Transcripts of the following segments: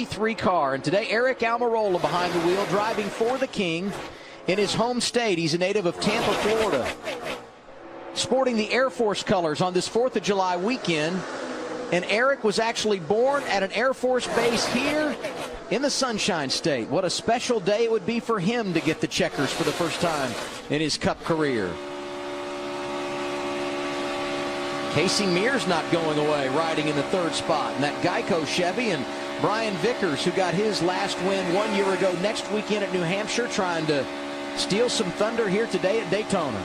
43 car. And today, Eric Almirola behind the wheel, driving for the King in his home state. He's a native of Tampa, Florida. Sporting the Air Force colors on this 4th of July weekend. And Eric was actually born at an Air Force base here in the Sunshine State. What a special day it would be for him to get the checkers for the first time in his Cup career. Casey Mears not going away, riding in the 3rd spot. And that Geico Chevy, and Brian Vickers, who got his last win 1 year ago, next weekend at New Hampshire, trying to steal some thunder here today at Daytona.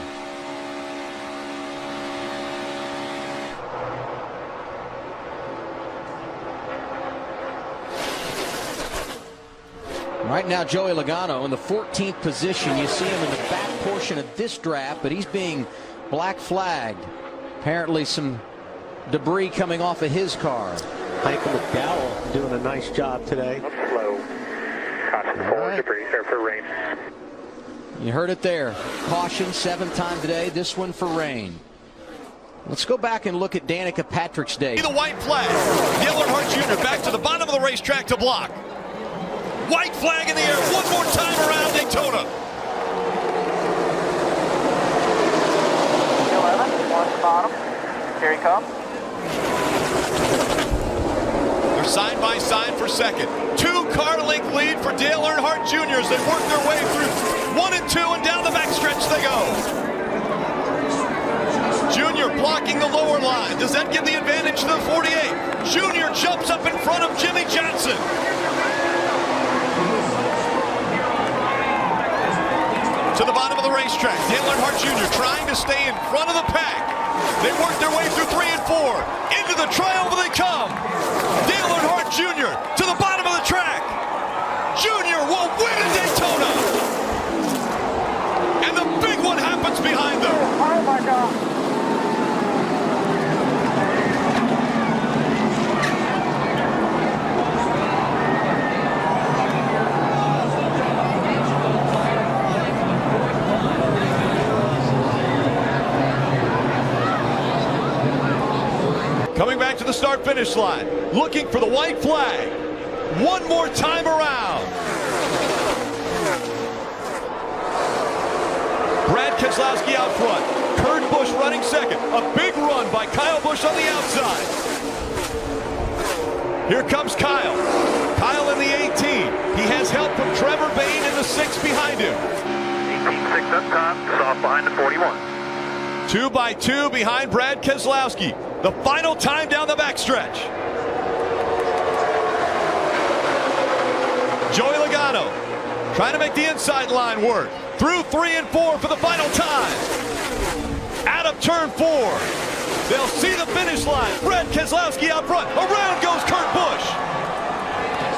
Right now, Joey Logano in the 14th position. You see him in the back portion of this draft, but he's being black flagged. Apparently some debris coming off of his car. Michael McDowell doing a nice job today. Slow. Caution for debris or for rain. You heard it there. Caution, 7th time today. This one for rain. Let's go back and look at Danica Patrick's day. The white flag. Earnhardt Jr. back to the bottom of the racetrack to block. White flag in the air one more time around Daytona. 11, watch the bottom. Here he comes. They're side by side for second. 2-car length lead for Dale Earnhardt Jr. as they work their way through 1 and 2, and down the backstretch they go. Jr. blocking the lower line. Does that give the advantage to the 48? Jr. jumps up in front of Jimmy Johnson. To the bottom of the racetrack, Dale Earnhardt Jr. trying to stay in front of the pack. They work their way through 3 and 4. Into the triangle they come. Dale Earnhardt Jr. to the bottom of the track. Jr. will win at Daytona. And the big one happens behind them. Oh my God. Coming back to the start-finish line, looking for the white flag. One more time around. Brad Keselowski out front. Kurt Busch running second. A big run by Kyle Busch on the outside. Here comes Kyle. Kyle in the 18. He has help from Trevor Bayne in the 6 behind him. 18-6 up top, soft behind the 41. 2 by 2 behind Brad Keselowski. The final time down the backstretch. Joey Logano trying to make the inside line work. Through 3 and 4 for the final time. Out of turn 4. They'll see the finish line. Brad Keselowski out front. Around goes Kurt Busch.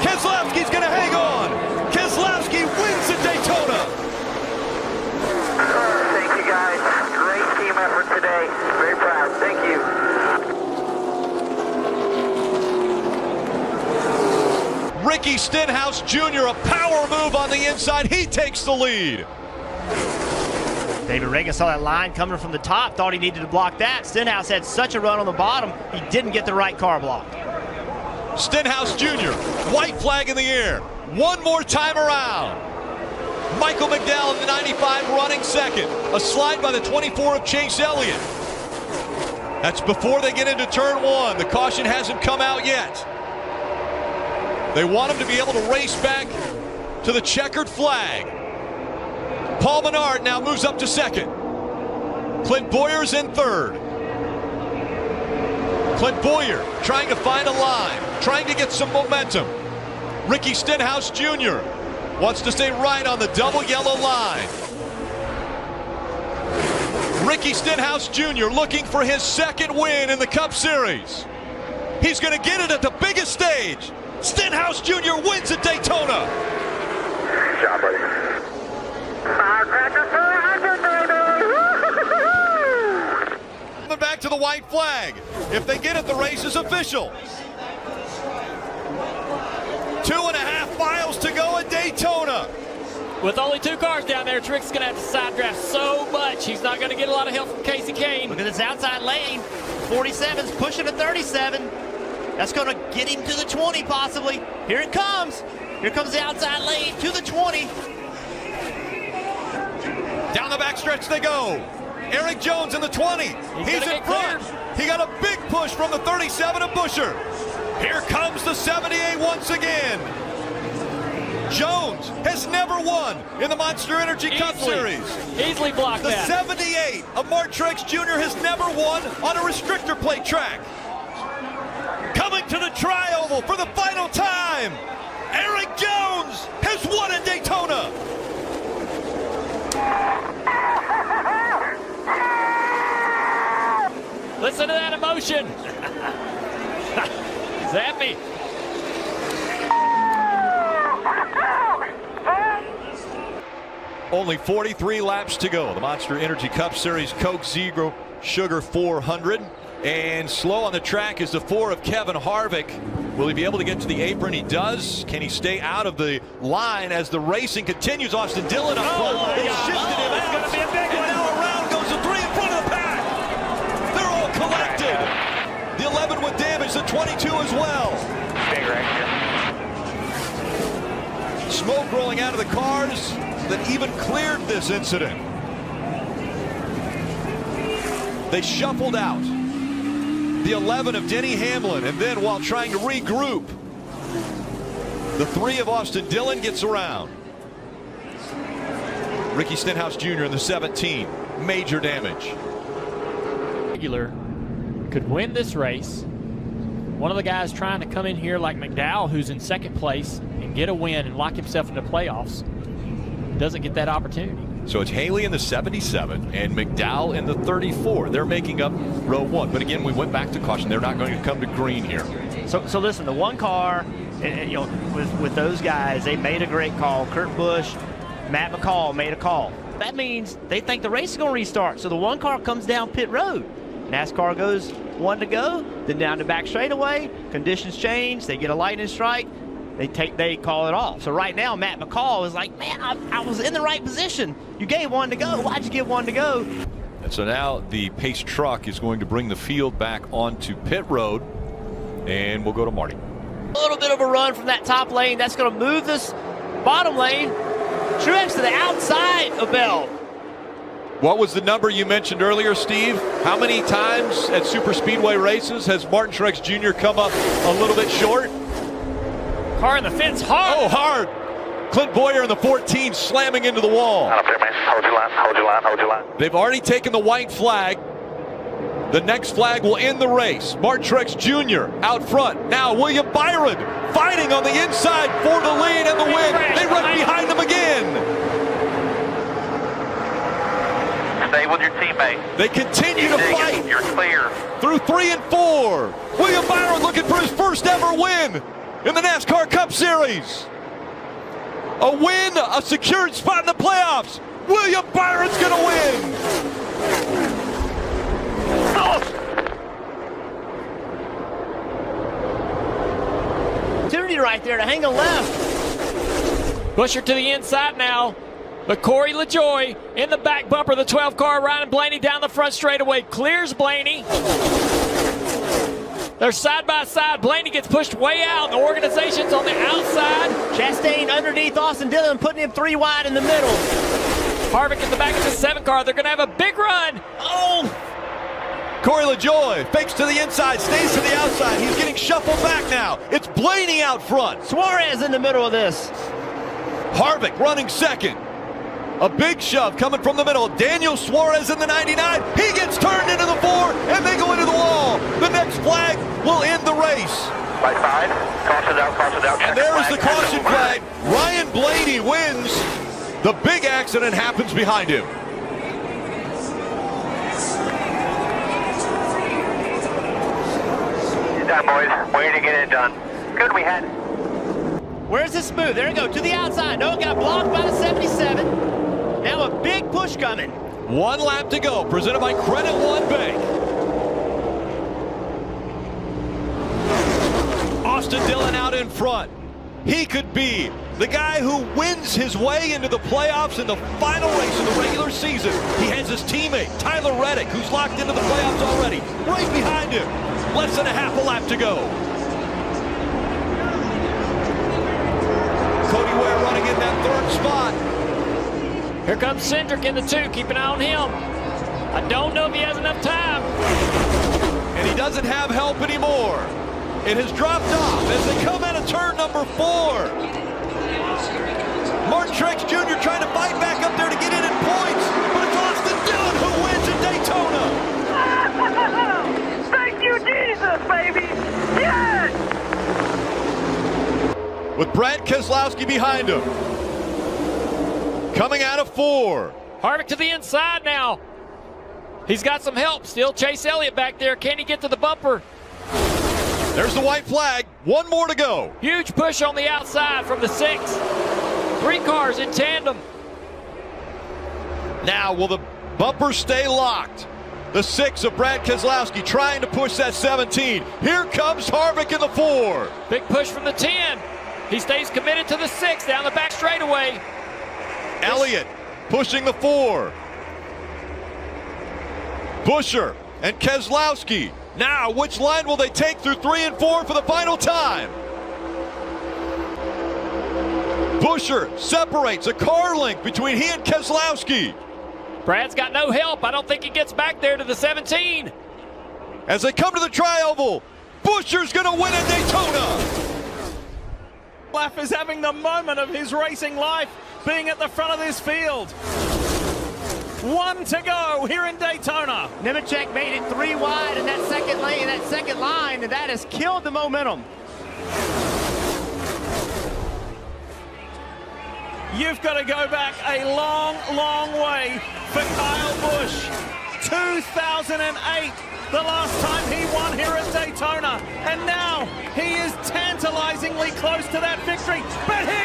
Keselowski's going to hang on. Keselowski wins at Daytona. Thank you guys. Great team effort today. Very proud. Thank you. Ricky Stenhouse Jr. a power move on the inside. He takes the lead. David Reagan saw that line coming from the top, thought he needed to block that. Stenhouse had such a run on the bottom, he didn't get the right car block. Stenhouse Jr., white flag in the air. One more time around. Michael McDowell in the 95 running second. A slide by the 24 of Chase Elliott. That's before they get into turn 1. The caution hasn't come out yet. They want him to be able to race back to the checkered flag. Paul Menard now moves up to second. Clint Bowyer's in third. Clint Bowyer trying to find a line, trying to get some momentum. Ricky Stenhouse Jr. wants to stay right on the double yellow line. Ricky Stenhouse Jr. looking for his second win in the Cup Series. He's going to get it at the biggest stage. Stenhouse Jr. wins at Daytona. Good job, buddy. Coming back to the white flag. If they get it, the race is official. 2.5 miles to go at Daytona. With only 2 cars down there, Trick's going to have to side draft so much. He's not going to get a lot of help from Casey Kane. Look at this outside lane. 47's pushing a 37. That's going to get him to the 20 possibly. Here it comes. Here comes the outside lane to the 20. Down the backstretch they go. Erik Jones in the 20. He's in front. He got a big push from the 37 of Buscher. Here comes the 78 once again. Jones has never won in the Monster Energy Cup Series. Easily blocked The that. 78 of Martin Truex Jr. has never won on a restrictor plate track. Coming to the tri-oval for the final time, Erik Jones has won at Daytona. Listen to that emotion. Zappy. Only 43 laps to go. The Monster Energy Cup Series Coke Zero Sugar 400. And slow on the track is the 4 of Kevin Harvick. Will he be able to get to the apron? He does. Can he stay out of the line as the racing continues? Austin Dillon up front. They shifted him. It's going to be a big one. Now around goes the 3 in front of the pack. They're all collected. The 11 with damage, the 22 as well. Big right here. Smoke rolling out of the cars that even cleared this incident. They shuffled out. The 11 of Denny Hamlin, and then while trying to regroup, the 3 of Austin Dillon gets around. Ricky Stenhouse Jr. in the 17, major damage. Regular could win this race. One of the guys trying to come in here like McDowell, who's in second place, and get a win and lock himself into playoffs, doesn't get that opportunity. So it's Haley in the 77 and McDowell in the 34. They're making up row 1. But again, we went back to caution. They're not going to come to green here. So listen, the one car, and, you know, with those guys, they made a great call. Kurt Busch, Matt McCall made a call. That means they think the race is going to restart. So the one car comes down pit road. NASCAR goes 1 to go, then down the back straightaway. Conditions change. They get a lightning strike. They call it off. So right now, Matt McCall is like, man, I was in the right position. You gave 1 to go. Why'd you give 1 to go? And so now the pace truck is going to bring the field back onto pit road, and we'll go to Marty. A little bit of a run from that top lane. That's going to move this bottom lane. Truex to the outside of Bell. What was the number you mentioned earlier, Steve? How many times at super speedway races has Martin Truex Jr. come up a little bit short? Car in the fence hard. Oh, hard. Clint Boyer in the 14 slamming into the wall. Out there, man. Hold your line, hold your line, hold your line. They've already taken the white flag. The next flag will end the race. Martin Truex Jr. out front. Now William Byron fighting on the inside for the lead and the win. They run behind him again. Stay with your teammate. They continue to fight. You're clear. Through 3 and 4. William Byron looking for his first ever win in the NASCAR Cup Series. A win, a secured spot in the playoffs. William Byron's going to win. Opportunity right there to hang a left. Buscher to the inside now. But Corey LaJoie in the back bumper, the 12 car, Ryan Blaney down the front straightaway, clears Blaney. They're side by side. Blaney gets pushed way out. The organization's on the outside. Chastain underneath Austin Dillon, putting him 3 wide in the middle. Harvick in the back of the 7 car. They're going to have a big run. Oh! Corey LaJoie fakes to the inside, stays to the outside. He's getting shuffled back now. It's Blaney out front. Suarez in the middle of this. Harvick running second. A big shove coming from the middle. Daniel Suarez in the 99. He gets turned into the 4, and they go into the wall. The next flag will end the race. By 5. Caution out, caution out. And there is the caution flag. Ryan Blaney wins. The big accident happens behind him. Get done, boys. Way to get it done. Good, we had. Where's this move? There we go, to the outside. No, it got blocked by the 77. Now a big push coming. 1 lap to go, presented by Credit One Bank. Austin Dillon out in front. He could be the guy who wins his way into the playoffs in the final race of the regular season. He has his teammate, Tyler Reddick, who's locked into the playoffs already. Right behind him. Less than a half a lap to go. Here comes Cindric in the 2. Keep an eye on him. I don't know if he has enough time. And he doesn't have help anymore. It has dropped off as they come out of turn number 4. Martin Truex Jr. trying to fight back up there to get in points, but it's Austin Dillon who wins at Daytona. Thank you, Jesus, baby. Yes! With Brad Keselowski behind him. Coming out of 4. Harvick to the inside now. He's got some help still. Chase Elliott back there. Can he get to the bumper? There's the white flag. 1 more to go. Huge push on the outside from the 6. 3 cars in tandem. Now, will the bumper stay locked? The 6 of Brad Keselowski trying to push that 17. Here comes Harvick in the 4. Big push from the 10. He stays committed to the 6 down the back straightaway. Elliott pushing the 4. Buscher and Keselowski. Now, which line will they take through 3 and 4 for the final time? Buscher separates a car length between he and Keselowski. Brad's got no help. I don't think he gets back there to the 17. As they come to the tri-oval, Buscher's going to win at Daytona. Laff is having the moment of his racing life, being at the front of this field. 1 to go here in Daytona. Nemechek made it 3 wide in that second lane, that second line, and that has killed the momentum. You've got to go back a long, long way for Kyle Busch. 2008, the last time he won here at Daytona. And now he is tantalizingly close to that victory. But here